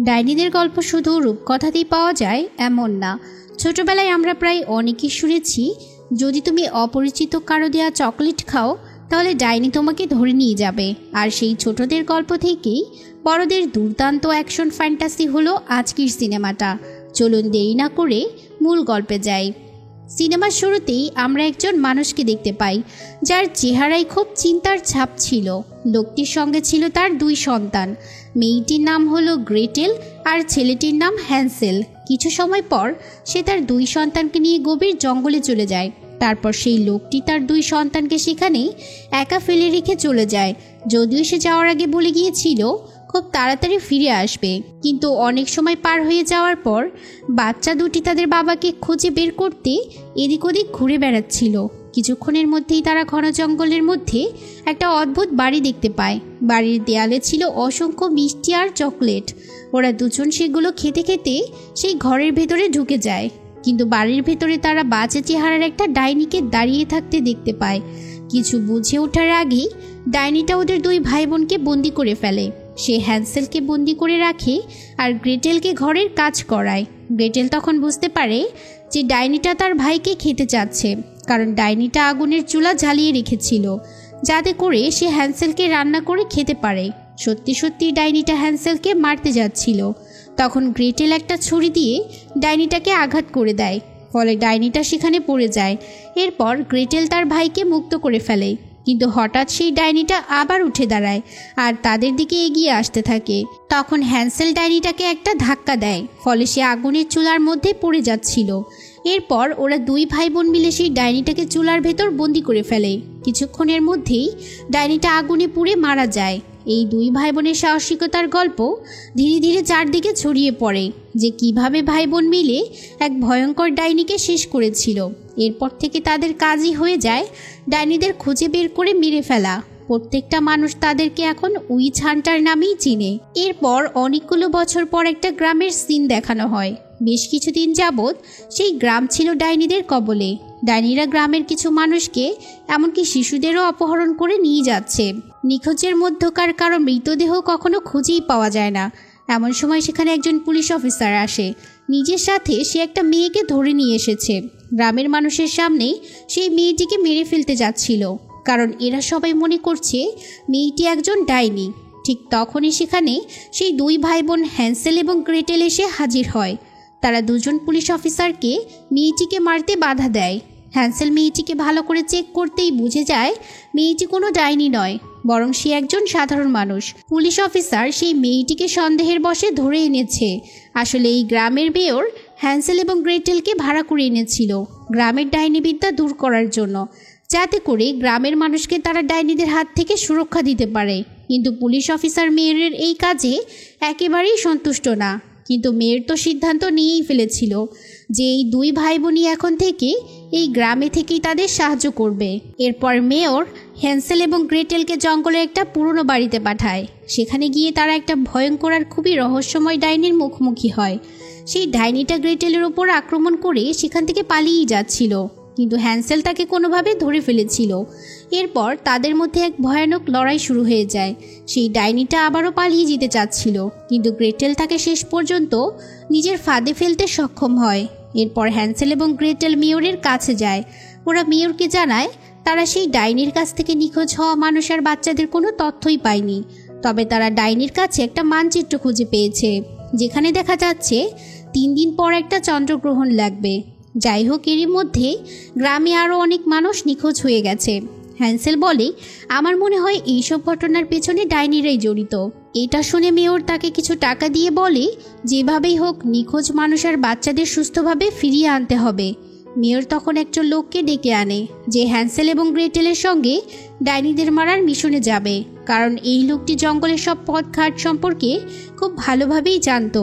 ডাইনিদের গল্প শুধু রূপকথাতেই পাওয়া যায় এমন না। ছোটবেলায় আমরা প্রায় অনেকেই শুনেছি, যদি তুমি অপরিচিত কারো দেওয়া চকলেট খাও তাহলে ডাইনি তোমাকে ধরে নিয়ে যাবে। আর সেই ছোটদের গল্প থেকেই বড়দের দুর্দান্ত অ্যাকশন ফ্যান্টাসি হলো আজকের সিনেমাটা। চলুন দেরি না করে মূল গল্পে যাই। সিনেমার শুরুতেই আমরা একজন মানুষকে দেখতে পাই, যার চেহারায় খুব চিন্তার ছাপ ছিল। লোকটির সঙ্গে ছিল তার 2 সন্তান। মেয়েটির নাম হলো গ্রেটেল আর ছেলেটির নাম হ্যান্সেল। কিছু সময় পর সে তার 2 সন্তানকে নিয়ে গভীর জঙ্গলে চলে যায়। তারপর সেই লোকটি তার 2 সন্তানকে সেখানেই একা ফেলে রেখে চলে যায়, যদিও সে যাওয়ার আগে বলে গিয়েছিল খুব তাড়াতাড়ি ফিরে আসবে। কিন্তু অনেক সময় পার হয়ে যাওয়ার পর বাচ্চা দুটি তাদের বাবাকে খুঁজে বের করতে এদিক ওদিক ঘুরে বেড়াচ্ছিল। কিছুক্ষণের মধ্যেই তারা ঘন জঙ্গলের মধ্যে একটা অদ্ভুত বাড়ি দেখতে পায়। বাড়ির দেয়ালে ছিল অসংখ্য মিষ্টি আর চকলেট। ওরা দুজন সেগুলো খেতে খেতে সেই ঘরের ভেতরে ঢুকে যায়। কিন্তু বাড়ির ভেতরে তারা বাজে চেহারার একটা ডাইনিকে দাঁড়িয়ে থাকতে দেখতে পায়। কিছু বুঝে ওঠার আগেই ডাইনিটা ওদের 2 ভাই বোনকে বন্দি করে ফেলে। সে হ্যান্সেলকে বন্দি করে রাখে আর গ্রেটেলকে ঘরের কাজ করায়। গ্রেটেল তখন বুঝতে পারে যে ডাইনিটা তার ভাইকে খেতে চাচ্ছে, কারণ ডাইনিটা আগুনের চুলা জ্বালিয়ে রেখেছিল যাতে করে সে হ্যান্সেলকে রান্না করে খেতে পারে। সত্যি সত্যি ডাইনিটা হ্যান্সেলকে মারতে যাচ্ছিল। তখন গ্রেটেল একটা ছুরি দিয়ে ডাইনিটাকে আঘাত করে দেয়, ফলে ডাইনিটা সেখানে পড়ে যায়। এরপর গ্রেটেল তার ভাইকে মুক্ত করে ফেলে। কিন্তু হঠাৎ সেই ডাইনিটা আবার উঠে দাঁড়ায় আর তাদের দিকে এগিয়ে আসতে থাকে। তখন হ্যান্সেল ডাইনিটাকে একটা ধাক্কা দেয়, ফলে সে আগুনের চুলার মধ্যে পড়ে যাচ্ছিল। এরপর ওরা 2 ভাই বোন মিলে সেই ডাইনিটাকে চুলার ভেতর বন্দি করে ফেলে। কিছুক্ষণের মধ্যেই ডাইনিটা আগুনে পুড়ে মারা যায়। এই 2 ভাই বোনের সাহসিকতার গল্প ধীরে ধীরে চারদিকে ছড়িয়ে পড়ে, যে কিভাবে ভাই বোন মিলে এক ভয়ঙ্কর ডাইনিকে শেষ করেছিল। এরপর থেকে তাদের কাজই হয়ে যায় ডাইনিদের খুঁজে বের করে মেরে ফেলা। প্রত্যেকটা মানুষ তাদেরকে এখন উইচ হান্টার নামেই চিনে। এরপর অনেকগুলো বছর পর একটা গ্রামের সিন দেখানো হয়। বেশ কিছুদিন যাবৎ সেই গ্রাম ছিল ডাইনিদের কবলে। ডাইনিরা গ্রামের কিছু মানুষকে, এমনকি শিশুদেরও অপহরণ করে নিয়ে যাচ্ছে। নিখোঁজের মধ্যকার কারো মৃতদেহ কখনো খুঁজেই পাওয়া যায় না। এমন সময় সেখানে একজন পুলিশ অফিসার আসে। নিজের সাথে সে একটা মেয়েকে ধরে নিয়ে এসেছে। গ্রামের মানুষের সামনে সেই মেয়েটিকে মেরে ফেলতে যাচ্ছিল, কারণ এরা সবাই মনে করছে মেয়েটি একজন ডাইনি। ঠিক তখনই সেখানে সেই 2 ভাই বোন হ্যান্সেল এবং গ্রেটেল এসে হাজির হয়। তারা 2 জন পুলিশ অফিসারকে মেয়েটিকে মারতে বাধা দেয়। হ্যান্সেল মেয়েটিকে ভালো করে চেক করতেই বুঝে যায় মেয়েটি কোনো ডাইনি নয়, বরং সে একজন সাধারণ মানুষ। পুলিশ অফিসার সেই মেয়েটিকে সন্দেহের বশে ধরে এনেছে। আসলে এই গ্রামের মেয়র হ্যান্সেল এবং গ্রেটেলকে ভাড়া করে এনেছিল গ্রামের ডাইনি বিদ্যা দূর করার জন্য, যাতে করে গ্রামের মানুষকে তারা ডাইনিদের হাত থেকে সুরক্ষা দিতে পারে। কিন্তু পুলিশ অফিসার মেয়রের এই কাজে একেবারেই সন্তুষ্ট না। কিন্তু মেয়র তো সিদ্ধান্ত নিয়েই ফেলেছিল যে এই 2 ভাই বোনই এখন থেকে এই গ্রামে থেকেই তাদের সাহায্য করবে। এরপর মেয়র হ্যান্সেল এবং গ্রেটেলকে জঙ্গলের একটা পুরনো বাড়িতে পাঠায়। সেখানে গিয়ে তারা একটা ভয়ঙ্কর আর খুবই রহস্যময় ডাইনির মুখোমুখি হয়। সেই ডাইনিটা গ্রেটেলের ওপর আক্রমণ করে সেখান থেকে পালিয়েই যাচ্ছিল, কিন্তু হ্যান্সেল তাকে কোনোভাবে ধরে ফেলেছিল। এরপর তাদের মধ্যে এক ভয়ানক লড়াই শুরু হয়ে যায়। সেই ডাইনিটা আবারও পালিয়ে যেতে চাচ্ছিল, কিন্তু গ্রেটেল তাকে শেষ পর্যন্ত নিজের ফাঁদে ফেলতে সক্ষম হয়। এরপর হ্যান্সেল এবং গ্রেটেল মেয়রের কাছে যায়। ওরা মেয়রকে জানায় তারা সেই ডাইনির কাছ থেকে নিখোঁজ হওয়া মানুষ আর বাচ্চাদের কোনো তথ্যই পায়নি। তবে তারা ডাইনির কাছে একটা মানচিত্র খুঁজে পেয়েছে, যেখানে দেখা যাচ্ছে 3 দিন পর একটা চন্দ্রগ্রহণ লাগবে। যাই হোক, এরই মধ্যে গ্রামে আরও অনেক মানুষ নিখোঁজ হয়ে গেছে। হ্যান্সেল বলে, আমার মনে হয় এইসব ঘটনার পেছনে ডাইনিরাই জড়িত। এটা শুনে মেয়র তাকে কিছু টাকা দিয়ে বলে যেভাবেই হোক নিখোঁজ মানুষ আর বাচ্চাদের সুস্থভাবে ফিরিয়ে আনতে হবে। মেয়র তখন একজন লোককে ডেকে আনে, যে হ্যান্সেল এবং গ্রেটেলের সঙ্গে ডাইনিদের মারার মিশনে যাবে, কারণ এই লোকটি জঙ্গলের সব পথঘাট সম্পর্কে খুব ভালোভাবেই জানত।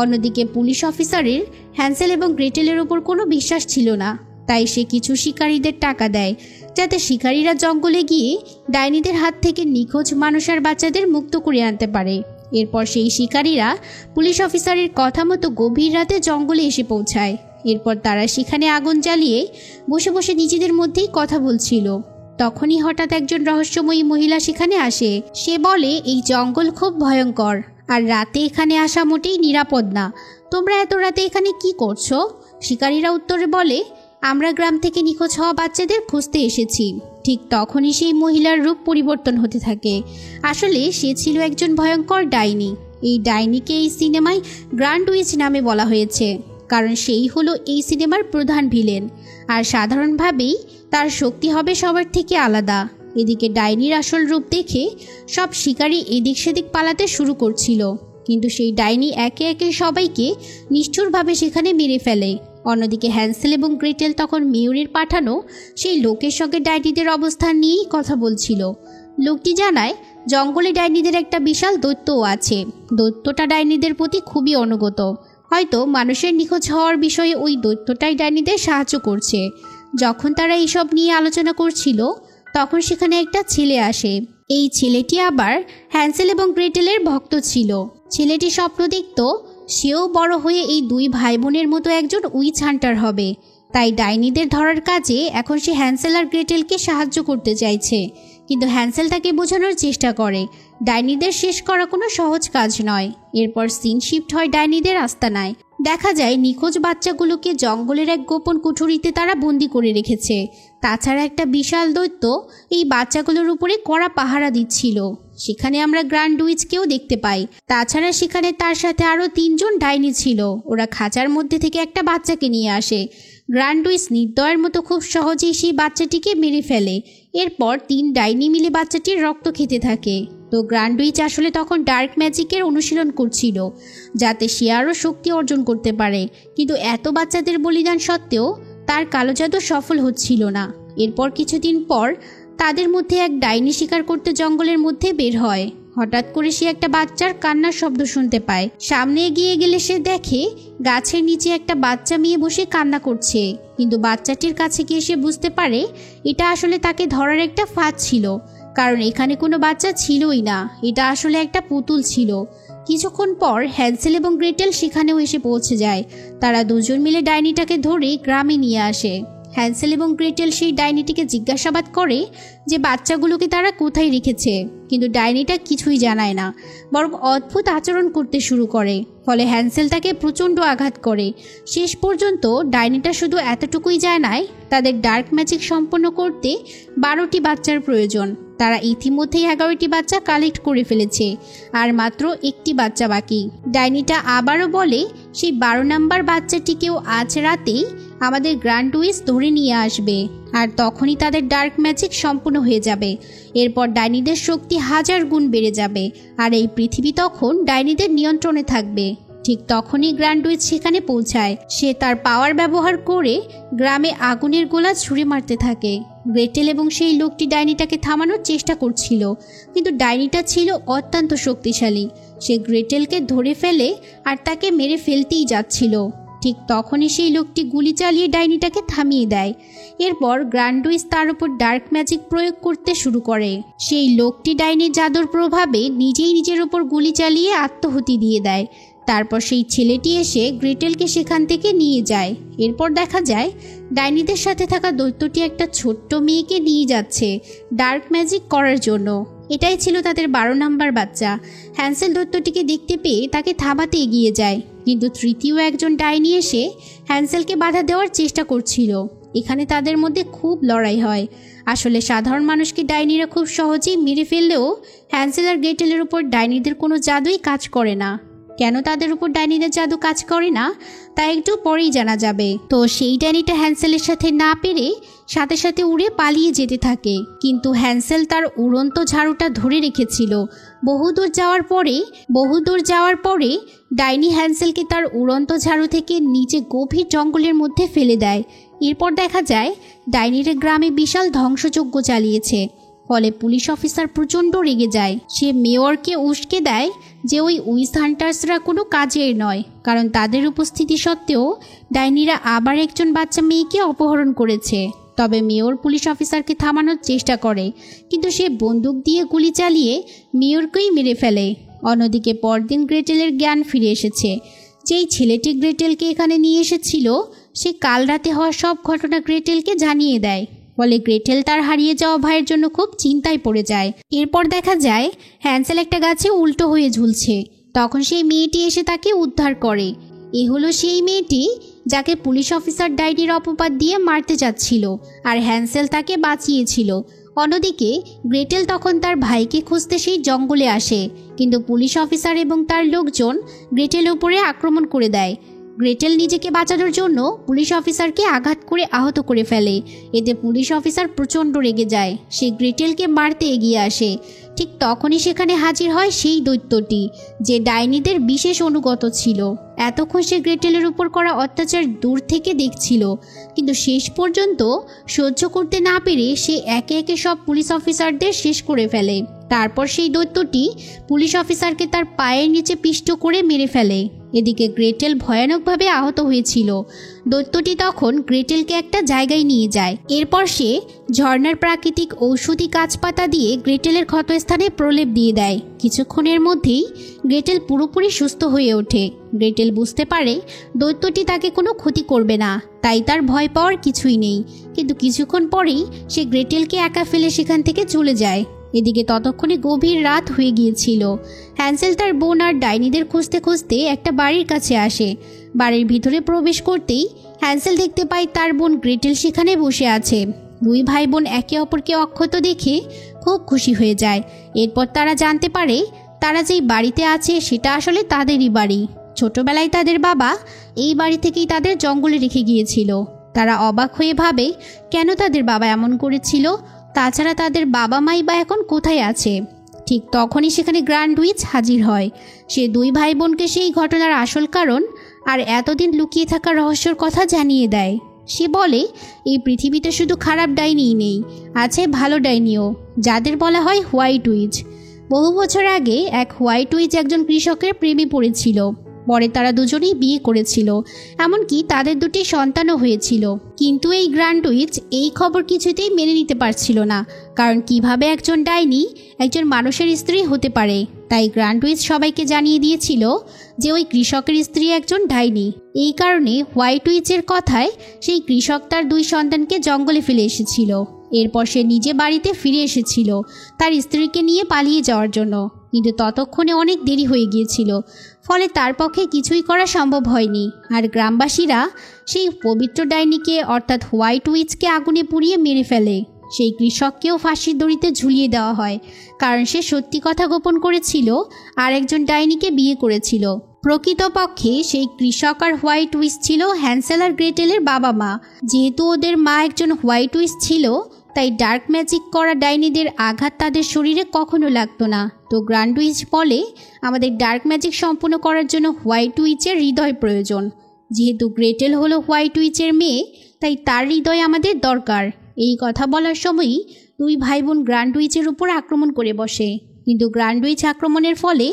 অন্যদিকে পুলিশ অফিসারের হ্যান্সেল এবং গ্রেটেলের ওপর কোনো বিশ্বাস ছিল না, তাই সে কিছু শিকারীদের টাকা দেয় যাতে শিকারীরা জঙ্গলে গিয়ে ডাইনিদের হাত থেকে নিখোঁজ মানুষ আর বাচ্চাদের মুক্ত করে আনতে পারে। এরপর সেই শিকারীরা পুলিশ অফিসারের কথা মতো গভীর রাতে জঙ্গলে এসে পৌঁছায়। এরপর তারা সেখানে আগুন জ্বালিয়ে বসে বসে নিজেদের মধ্যেই কথা বলছিল। তখনই হঠাৎ একজন রহস্যময়ী মহিলা সেখানে আসে। সে বলে এই জঙ্গল খুব ভয়ঙ্কর আর রাতে এখানে আসা মোটেই নিরাপদ না। তোমরা এত রাতে এখানে কি করছো? শিকারীরা উত্তরে বলে, আমরা গ্রাম থেকে নিখোঁজ হওয়া বাচ্চাদের খুঁজতে এসেছি। ঠিক তখনই সেই মহিলার রূপ পরিবর্তন হতে থাকে। আসলে সে ছিল একজন ভয়ঙ্কর ডাইনি। এই ডাইনিকে এই সিনেমায় গ্র্যান্ড উইচ নামে বলা হয়েছে, কারণ সেই হলো এই সিনেমার প্রধান ভিলেন। আর সাধারণভাবেই তার শক্তি হবে সবার থেকে আলাদা। এদিকে ডাইনির আসল রূপ দেখে সব শিকারী এদিক সেদিক পালাতে শুরু করছিল, কিন্তু সেই ডাইনি একে একে সবাইকে নিষ্ঠুরভাবে সেখানে মেরে ফেলে। অন্যদিকে হ্যান্সেল এবং গ্রেটেল তখন মেয়রের পাঠানো সেই লোকের সঙ্গে ডাইনিদের অবস্থান নিয়েই কথা বলছিল। লোকটি জানায়, জঙ্গলে ডাইনিদের একটা বিশাল দৈত্যও আছে। দৈত্যটা ডাইনিদের প্রতি খুবই অনুগত। হয়তো মানুষের নিখোঁজ হওয়ার বিষয়ে ওই দৈত্যটাই ডাইনিদের সাহায্য করছে। যখন তারা এইসব নিয়ে আলোচনা করছিল, তখন সেখানে একটা ছেলে আসে। এই ছেলেটি আবার হ্যান্সেল এবং গ্রেটেলের ভক্ত ছিল। ছেলেটি স্বপ্ন দেখত সেও বড় হয়ে এই দুই ভাই বোনের মতো একজন উইচ হান্টার হবে। তাই ডাইনিদের ধরার কাজে এখন সে হ্যান্সেল আর গ্রেটেলকে সাহায্য করতে চাইছে। কিন্তু হ্যান্সেল তাকে বোঝানোর চেষ্টা করে ডাইনিদের শেষ করা কোনো সহজ কাজ নয়। এরপর সিন শিফট হয় ডাইনিদের আস্তানায়। দেখা যায় নিখোঁজ বাচ্চাগুলোকে জঙ্গলের এক গোপন কুঠুরিতে তারা বন্দি করে রেখেছে। তাছাড়া একটা বিশাল দৈত্য এই বাচ্চাগুলোর উপরে কড়া পাহারা দিচ্ছিল। সেখানে আমরা গ্র্যান্ড উইচকেও দেখতে পাই। তাছাড়া সেখানে তার সাথে আরও 3 জন ডাইনি ছিল। ওরা খাঁচার মধ্যে থেকে একটা বাচ্চাকে নিয়ে আসে। গ্র্যান্ড উইচ নির্দয়ের মতো খুব সহজেই সেই বাচ্চাটিকে মেরে ফেলে। এরপর 3 ডাইনি মিলে বাচ্চাটির রক্ত খেতে থাকে। তো গ্র্যান্ড উইচ আসলে তখন ডার্ক ম্যাজিকের অনুশীলন করছিল, যাতে সে আরও শক্তি অর্জন করতে পারে। কিন্তু এত বাচ্চাদের বলিদান সত্ত্বেও তার কালো জাদু সফল হচ্ছিল না। এরপর কিছুদিন পর তাদের মধ্যে এক ডাইনি শিকার করতে জঙ্গলের মধ্যে বের হয়। হঠাৎ করে সে একটা বাচ্চার কান্নার শব্দ শুনতে পায়। সামনে এগিয়ে গেলে সে দেখে গাছের নিচে একটা বাচ্চা মেয়ে বসে কান্না করছে। কিন্তু বাচ্চাটির কাছে গিয়ে সে বুঝতে পারে এটা আসলে তাকে ধরার একটা ফাঁদ ছিল, কারণ এখানে কোনো বাচ্চা ছিলই না। এটা আসলে একটা পুতুল ছিল। কিছুক্ষণ পর হ্যান্সেল এবং গ্রেটেল সেখানেও এসে পৌঁছে যায়। তারা দুজন মিলে ডাইনিটাকে ধরে গ্রামে নিয়ে আসে। হ্যান্সেল এবং গ্রেটেল সেই ডাইনিটিকে জিজ্ঞাসাবাদ করে যে বাচ্চাগুলোকে তারা কোথায় রেখেছে, কিন্তু ডাইনিটা কিছুই জানায় না, বরং অদ্ভুত আচরণ করতে শুরু করে। ফলে হ্যান্সেল তাকে প্রচণ্ড আঘাত করে। শেষ পর্যন্ত ডাইনিটা শুধু এতটুকুই জানায় তাদের ডার্ক ম্যাজিক সম্পন্ন করতে 12টি বাচ্চার প্রয়োজন। তারা ইতিমধ্যেই 11টি বাচ্চা কালেক্ট করে ফেলেছে, আর মাত্র একটি বাচ্চা বাকি। ডাইনিটা আবারও বলে সেই 12 নম্বর বাচ্চাটিকেও আজ রাতেই আমাদের গ্র্যান্ড উইচ ধরে নিয়ে আসবে, আর তখনই তাদের ডার্ক ম্যাজিক সম্পূর্ণ হয়ে যাবে। এরপর ডাইনিদের শক্তি 1000 গুণ বেড়ে যাবে, আর এই পৃথিবী তখন ডাইনিদের নিয়ন্ত্রণে থাকবে। ঠিক তখনই গ্র্যান্ড উইচ সেখানে পৌঁছায়। সে তার পাওয়ার ব্যবহার করে গ্রামে আগুনের গোলা ছুঁড়ে মারতে থাকে। গ্রেটেল এবং সেই লোকটি ডাইনিটাকে থামানোর চেষ্টা করছিল, কিন্তু ডাইনিটা ছিল অত্যন্ত শক্তিশালী। সে গ্রেটেলকে ধরে ফেলে আর তাকে মেরে ফেলতেই যাচ্ছিল। ঠিক তখনই সেই লোকটি গুলি চালিয়ে ডাইনিটাকে থামিয়ে দেয়। এরপর গ্র্যান্ড উইচ তার উপর ডার্ক ম্যাজিক প্রয়োগ করতে শুরু করে। সেই লোকটি ডাইনির জাদুর প্রভাবে নিজেই নিজের উপর গুলি চালিয়ে আত্মহুতি দিয়ে দেয়। তারপর সেই ছেলেটি এসে গ্রেটেলকে সেখান থেকে নিয়ে যায়। এরপর দেখা যায় ডাইনিদের সাথে থাকা দৈত্যটি একটা ছোট্ট মেয়েকে নিয়ে যাচ্ছে ডার্ক ম্যাজিক করার জন্য। এটাই ছিল তাদের 12 নম্বর বাচ্চা। হ্যান্সেল দৈত্যটিকে দেখতে পেয়ে তাকে থামাতে এগিয়ে যায়, কিন্তু তৃতীয় একজন ডাইনি এসে হ্যান্সেলকে বাধা দেওয়ার চেষ্টা করছিল। এখানে তাদের মধ্যে খুব লড়াই হয়। আসলে সাধারণ মানুষকে ডাইনিরা খুব সহজেই মেরে ফেললেও হ্যান্সেল আর গ্রেটেলের উপর ডাইনিদের কোনো জাদুই কাজ করে না। কেন তাদের উপর ডাইনিদের জাদু কাজ করে না তা একটু পরেই জানা যাবে। তো সেই ডাইনিটা হ্যান্সেলের সাথে না পেরে সাথে সাথে উড়ে পালিয়ে যেতে থাকে, কিন্তু হ্যান্সেল তার উড়ন্ত ঝাড়ুটা ধরে রেখেছিল। বহুদূর যাওয়ার পরে ডাইনি হ্যান্সেলকে তার উড়ন্ত ঝাড়ু থেকে নিচে গভীর জঙ্গলের মধ্যে ফেলে দেয়। এরপর দেখা যায় ডাইনিরা গ্রামে বিশাল ধ্বংসযজ্ঞ চালিয়েছে। ফলে পুলিশ অফিসার প্রচণ্ড রেগে যায়। সে মেয়রকে উস্কে দেয় যে ওই উইচ হান্টার্সরা কোনো কাজের নয়, কারণ তাদের উপস্থিতি সত্ত্বেও ডাইনিরা আবার একজন বাচ্চা মেয়েকে অপহরণ করেছে। তবে মেয়র পুলিশ অফিসারকে থামানোর চেষ্টা করে, কিন্তু সে বন্দুক দিয়ে গুলি চালিয়ে মেয়রকেই মেরে ফেলে। অন্যদিকে পরদিন গ্রেটেলের জ্ঞান ফিরে এসেছে। যেই ছেলেটি গ্রেটেলকে এখানে নিয়ে এসেছিল সে কাল রাতে হওয়া সব ঘটনা গ্রেটেলকে জানিয়ে দেয়। ফলে গ্রেটেল তার হারিয়ে যাওয়া ভাইয়ের জন্য খুব চিন্তায় পড়ে যায়। এরপর দেখা যায় হ্যান্সেল একটা গাছে উল্টো হয়ে ঝুলছে। তখন সেই মেয়েটি এসে তাকে উদ্ধার করে। এ হলো সেই মেয়েটি যাকে পুলিশ অফিসার ডাইনির অপবাদ দিয়ে মারতে যাচ্ছিল, আর হ্যান্সেল তাকে বাঁচিয়েছিল। অন্যদিকে গ্রেটেল তখন তার ভাইকে খুঁজতে সেই জঙ্গলে আসে, কিন্তু পুলিশ অফিসার এবং তার লোকজন গ্রেটেলের উপরে আক্রমণ করে দেয়। গ্রেটেল নিজেকে বাঁচানোর জন্য পুলিশ অফিসারকে আঘাত করে আহত করে ফেলে। এতে পুলিশ অফিসার প্রচণ্ড রেগে যায়, সে গ্রেটেলকে মারতে এগিয়ে আসে। ঠিক তখনই সেখানে হাজির হয় সেই দৈত্যটি, যে ডাইনিদের বিশেষ অনুগত ছিল। এতক্ষণ সে গ্রেটেলের উপর করা অত্যাচার দূর থেকে দেখছিল, কিন্তু শেষ পর্যন্ত সহ্য করতে না পেরে সে একে একে সব পুলিশ অফিসারদের শেষ করে ফেলে। তারপর সেই দৈত্যটি পুলিশ অফিসারকে তার পায়ের নিচে পিষ্ট করে মেরে ফেলে। এদিকে গ্রেটেল ভয়ানকভাবে আহত হয়েছিল। দৈত্যটি তখন গ্রেটেলকে একটা জায়গায় নিয়ে যায়। এরপর সে ঝর্ণার প্রাকৃতিক ঔষধি গাছপাতা দিয়ে গ্রেটেলের ক্ষতস্থানে প্রলেপ দিয়ে দেয়। কিছুক্ষণের মধ্যেই গ্রেটেল পুরোপুরি সুস্থ হয়ে ওঠে। গ্রেটেল বুঝতে পারে দৈত্যটি তাকে কোনো ক্ষতি করবে না, তাই তার ভয় পাওয়ার কিছুই নেই। কিন্তু কিছুক্ষণ পরেই সে গ্রেটেলকে একা ফেলে সেখান থেকে চলে যায়। এদিকে ততক্ষণে গভীর রাত হয়ে গিয়েছিল। হ্যান্সেল তার বোন আর ডাইনিদের খুঁজতে খুঁজতে একটা বাড়ির কাছে আসে। বাড়ির ভিতরে প্রবেশ করতেই হ্যান্সেল দেখতে পায় তার বোন গ্রেটেল সেখানে বসে আছে। দুই ভাই বোন একে অপরকে অক্ষত দেখে খুব খুশি হয়ে যায়। এরপর তারা জানতে পারে তারা যেই বাড়িতে আছে সেটা আসলে তাদেরই বাড়ি। ছোটবেলায় তাদের বাবা এই বাড়ি থেকেই তাদের জঙ্গলে রেখে গিয়েছিল। তারা অবাক হয়ে ভাবে কেন তাদের বাবা এমন করেছিল, তাছাড়া তাদের বাবা মাই বা এখন কোথায় আছে। ঠিক তখনই সেখানে গ্র্যান্ড উইচ হাজির হয়। সে দুই ভাই বোনকে সেই ঘটনার আসল কারণ আর এতদিন লুকিয়ে থাকা রহস্যর কথা জানিয়ে দেয়। সে বলে এই পৃথিবীতে শুধু খারাপ ডাইনিই নেই, আছে ভালো ডাইনিও, যাদের বলা হয় হোয়াইট উইচ। বহু বছর আগে এক হোয়াইট উইচ একজন কৃষকের প্রেমে পড়েছিল। পরে তারা দুজনেই বিয়ে করেছিল, এমনকি তাদের দুটি সন্তানও হয়েছিল। কিন্তু এই গ্র্যান্ড উইচ এই খবর কিছুতেই মেনে নিতে পারছিল না, কারণ কিভাবে একজন ডাইনি একজন মানুষের স্ত্রী হতে পারে। তাই গ্র্যান্ড উইচ সবাইকে জানিয়ে দিয়েছিল যে ওই কৃষকের স্ত্রী একজন ডাইনি। এই কারণে হোয়াইট উইচের কথায় সেই কৃষক তার দুই সন্তানকে জঙ্গলে ফেলে এসেছিল। এরপর সে নিজে বাড়িতে ফিরে এসেছিল তার স্ত্রীকে নিয়ে পালিয়ে যাওয়ার জন্য, কিন্তু ততক্ষণে অনেক দেরি হয়ে গিয়েছিল। ফলে তার পক্ষে কিছুই করা সম্ভব হয়নি। আর গ্রামবাসীরা সেই পবিত্র ডাইনিকে অর্থাৎ হোয়াইট উইচকে আগুনে পুড়িয়ে মেরে ফেলে। সেই কৃষককেও ফাঁসির দড়িতে ঝুলিয়ে দেওয়া হয়, কারণ সে সত্যি কথা গোপন করেছিল আর একজন ডাইনিকে বিয়ে করেছিল। প্রকৃতপক্ষে সেই কৃষক আর হোয়াইট উইচ ছিল হ্যান্সেল আর গ্রেটেলের বাবা মা। যেহেতু ওদের মা একজন হোয়াইট উইচ ছিল, তাই ডার্ক ম্যাজিক করা ডাইনিদের আঘাত তাদের শরীরে কখনো লাগতো না। তো গ্র্যান্ড উইচ বলে আমাদের ডার্ক ম্যাজিক সম্পূর্ণ করার জন্য হোয়াইট উইচের হৃদয় প্রয়োজন। যেহেতু গ্রেটেল হলো হোয়াইট উইচের মেয়ে, তাই তার হৃদয় আমাদের দরকার। এই কথা বলার সময়ই দুই ভাই বোন গ্র্যান্ড উইচের উপর আক্রমণ করে বসে, কিন্তু গ্র্যান্ড উইচ আক্রমণের ফলে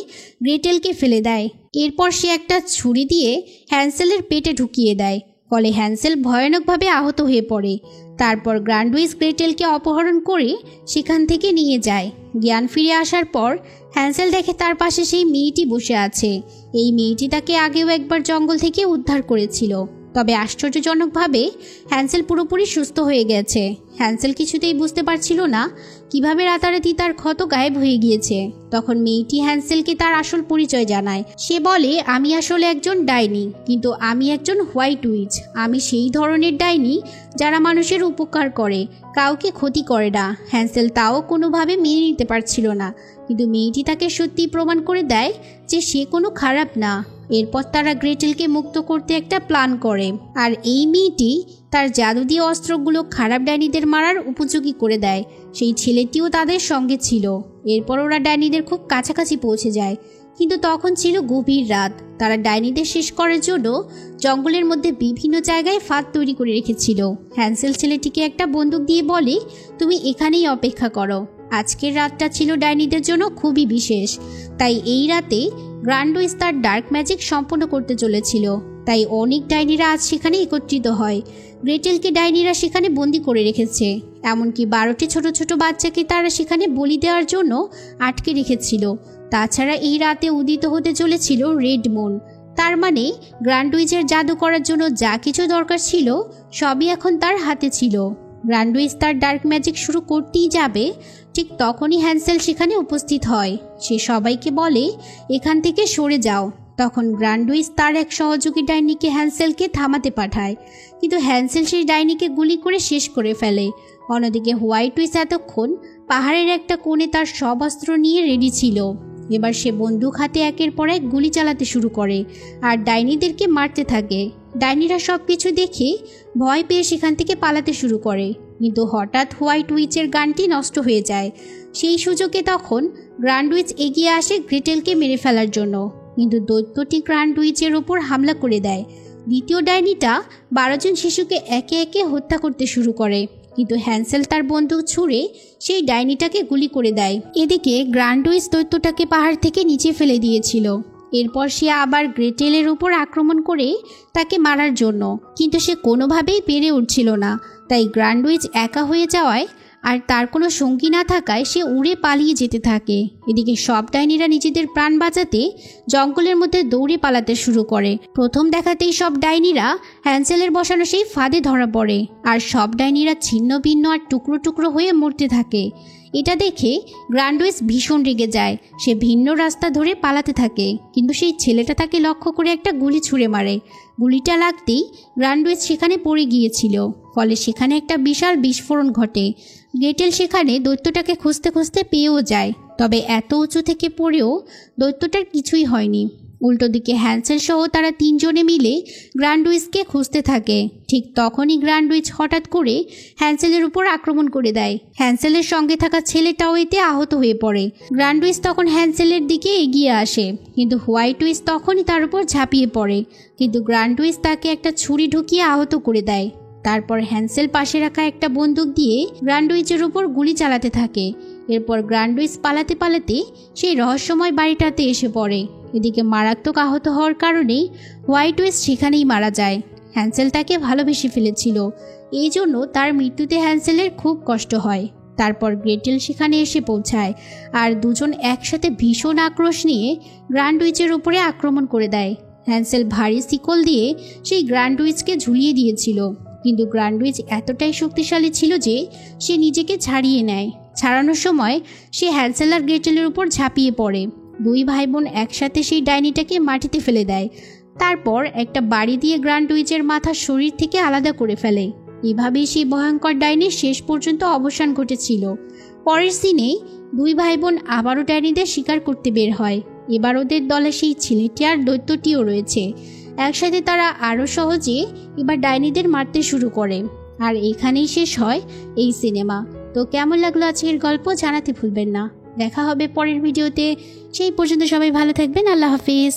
গ্রেটেলকে ফেলে দেয়। এরপর সে একটা ছুরি দিয়ে হ্যান্সেলের পেটে ঢুকিয়ে দেয়, ফলে হ্যান্সেল ভয়ানকভাবে আহত হয়ে পড়ে। তারপর গ্র্যান্ড উইচ গ্রেটেলকে অপহরণ করে সেখান থেকে নিয়ে যায়। জ্ঞান ফিরে আসার পর হ্যান্সেল দেখে তার পাশে সেই মেয়েটি বসে আছে। এই মেয়েটি তাকে আগেও একবার জঙ্গল থেকে উদ্ধার করেছিল, তবে আশ্চর্যজনকভাবে হ্যান্সেল পুরোপুরি সুস্থ হয়ে গেছে। হ্যান্সেল কিছুতেই বুঝতে পারছিল না কিভাবে রাতারাতি তার ক্ষত গায়েব হয়ে গিয়েছে। তখন মেয়েটি হ্যান্সেলকে তার আসল পরিচয় জানায়। সে বলে আমি আসলে একজন ডাইনি, কিন্তু আমি একজন হোয়াইট উইচ। আমি সেই ধরনের ডাইনি যারা মানুষের উপকার করে, কাউকে ক্ষতি করে না। হ্যান্সেল তাও কোনোভাবে মেনে নিতে পারছিল না, কিন্তু মেয়েটি তাকে সত্যি প্রমাণ করে দেয় যে সে কোনো খারাপ না। এরপর তারা গ্রেটেলকে মুক্ত করতে একটা প্ল্যান করে, আর এই মেয়েটি তার জাদু দিয়ে অস্ত্রগুলো খারাপ ডাইনিদের মারার উপযোগী করে দেয়। সেই ছেলেটিও তাদের সঙ্গে ছিল। এরপর ওরা ডাইনিদের খুব কাছাকাছি পৌঁছে যায়, কিন্তু তখন ছিল গভীর রাত। তারা ডাইনিদের শেষ করার জন্য জঙ্গলের মধ্যে বিভিন্ন জায়গায় ফাঁদ তৈরি করে রেখেছিল। হ্যান্সেল ছেলেটিকে একটা বন্দুক দিয়ে বলে তুমি এখানেই অপেক্ষা করো। আজকের রাতটা ছিল ডাইনিদের জন্য খুবই বিশেষ, তাই এই রাতে গ্র্যান্ড উইচ তার ডার্ক ম্যাজিক সম্পন্ন করতে চলেছিল। তাই অনেক ডাইনিরা আজ সেখানে একত্রিত হয়। গ্রেটেলকে ডাইনিরা সেখানে বন্দি করে রেখেছে, এমনকি 12টি ছোট ছোট বাচ্চাকে তারা সেখানে বলি দেওয়ার জন্য আটকে রেখেছিল। তাছাড়া এই রাতে উদিত হতে চলেছিল রেড মুন। তার মানে গ্র্যান্ড উইচের জাদু করার জন্য যা কিছু দরকার ছিল সবই এখন তার হাতে ছিল। গ্র্যান্ডউইচ তার ডার্ক ম্যাজিক শুরু করতেই যাবে, ঠিক তখনই হ্যান্সেল সেখানে উপস্থিত হয়। সে সবাইকে বলে এখান থেকে সরে যাও। তখন গ্র্যান্ডউইচ তার এক সহযোগী ডাইনিকে হ্যান্সেলকে থামাতে পাঠায়, কিন্তু হ্যান্সেল সেই ডাইনিকে গুলি করে শেষ করে ফেলে। অন্যদিকে হোয়াইট উইচ এতক্ষণ পাহাড়ের একটা কোণে তার সব অস্ত্র নিয়ে রেডি ছিল। এবার সে বন্দুক হাতে একের পর এক গুলি চালাতে শুরু করে আর ডাইনিদেরকে মারতে থাকে। ডাইনিরা সব কিছু দেখে ভয় পেয়ে সেখান থেকে পালাতে শুরু করে, কিন্তু হঠাৎ হোয়াইট উইচের গানটি নষ্ট হয়ে যায়। সেই সুযোগে তখন গ্র্যান্ডউইচ এগিয়ে আসে গ্রেটেলকে মেরে ফেলার জন্য, কিন্তু দৈত্যটি গ্র্যান্ডউইচের ওপর হামলা করে দেয়। দ্বিতীয় ডাইনিটা 12 জন শিশুকে একে একে হত্যা করতে শুরু করে, কিন্তু হ্যান্সেল তার বন্দুক ছুঁড়ে সেই ডাইনিটাকে গুলি করে দেয়। এদিকে গ্র্যান্ডউইচ দৈত্যটাকে পাহাড় থেকে নিচে ফেলে দিয়েছিল। এরপর সে আবার গ্রেটেলের উপর আক্রমণ করে তাকে মারার জন্য, কিন্তু সে কোনোভাবেই পেরে উঠছিল না। তাই গ্র্যান্ডউইচ একা হয়ে যাওয়ায় আর তার কোনো সঙ্গী না থাকায় সে উড়ে পালিয়ে যেতে থাকে। এদিকে সব ডাইনিরা নিজেদের প্রাণ বাঁচাতে জঙ্গলের মধ্যে দৌড়ে পালাতে শুরু করে। প্রথম দেখাতেই সব ডাইনিরা হ্যান্সেলের বসানো সেই ফাঁদে ধরা পড়ে, আর সব ডাইনিরা ছিন্ন ভিন্ন আর টুকরো টুকরো হয়ে মরতে থাকে। এটা দেখে গ্র্যান্ডউইচ ভীষণ রেগে যায়। সে ভিন্ন রাস্তা ধরে পালাতে থাকে, কিন্তু সেই ছেলেটা তাকে লক্ষ্য করে একটা গুলি ছুঁড়ে মারে। গুলিটা লাগতেই গ্র্যান্ডউইচ সেখানে পড়ে গিয়েছিল, ফলে সেখানে একটা বিশাল বিস্ফোরণ ঘটে। গ্রেটেল সেখানে দৈত্যটাকে খুঁজতে খুঁজতে পেয়েও যায়, তবে এত উঁচু থেকে পড়েও দৈত্যটার কিছুই হয়নি। উল্টো দিকে হ্যান্সেল সহ তারা 3 জনে মিলে গ্র্যান্ডউইচকে খুঁজতে থাকে। ঠিক তখনই গ্র্যান্ডউইচ হঠাৎ করে হ্যান্সেলের উপর আক্রমণ করে দেয়। হ্যান্সেলের সঙ্গে থাকা ছেলেটাও এতে আহত হয়ে পড়ে। গ্র্যান্ডউইচ তখন হ্যান্সেলের দিকে এগিয়ে আসে, কিন্তু হোয়াইট উইচ তখনই তার উপর ঝাঁপিয়ে পড়ে, কিন্তু গ্র্যান্ডউইচ তাকে একটা ছুরি ঢুকিয়ে আহত করে দেয়। তারপর হ্যান্সেল পাশে রাখা একটা বন্দুক দিয়ে গ্র্যান্ডউইচের উপর গুলি চালাতে থাকে। এরপর গ্র্যান্ডউইচ পালাতে পালাতে সেই রহস্যময় বাড়িটাতে এসে পড়ে। এদিকে মারাত্মক আহত হওয়ার কারণে হোয়াইট উইচ সেখানেই মারা যায়। হ্যান্সেল তাকে ভালোবেসে ফেলেছিল, এই জন্য তার মৃত্যুতে হ্যান্সেলের খুব কষ্ট হয়। তারপর গ্রেটেল সেখানে এসে পৌঁছায়, আর দুজন একসাথে ভীষণ আক্রোশ নিয়ে গ্র্যান্ডউইচের উপরে আক্রমণ করে দেয়। হ্যান্সেল ভারী শিকল দিয়ে সেই গ্র্যান্ডউইচকে ঝুলিয়ে দিয়েছিল, কিন্তু গ্র্যান্ডউইচ এতটাই শক্তিশালী ছিল যে সে নিজেকে ছাড়িয়ে নেয়। ছাড়ানোর সময় সে হ্যান্সেল আর গ্রেটেলের উপর ঝাঁপিয়ে পড়ে। 2 ভাই বোন একসাথে সেই ডাইনিটাকে মাটিতে ফেলে দেয়। তারপর একটা বাড়ি দিয়ে গ্র্যান্ডউইচের মাথা শরীর থেকে আলাদা করে ফেলে। এভাবেই সেই ভয়ঙ্কর ডাইনির শেষ পর্যন্ত অবসান ঘটেছিল। পরের সিনেই 2 ভাই বোন আবারও ডাইনিদের শিকার করতে বের হয়। এবার ওদের দলে সেই ছেলেটি আর দৈত্যটিও রয়েছে। একসাথে তারা আরও সহজে এবার ডাইনিদের মারতে শুরু করে। আর এখানেই শেষ হয় এই সিনেমা। তো কেমন লাগলো আজকের গল্প জানাতে ভুলবেন না। দেখা হবে পরের ভিডিওতে। সেই পর্যন্ত সবাই ভালো থাকবেন। আল্লাহ হাফিজ।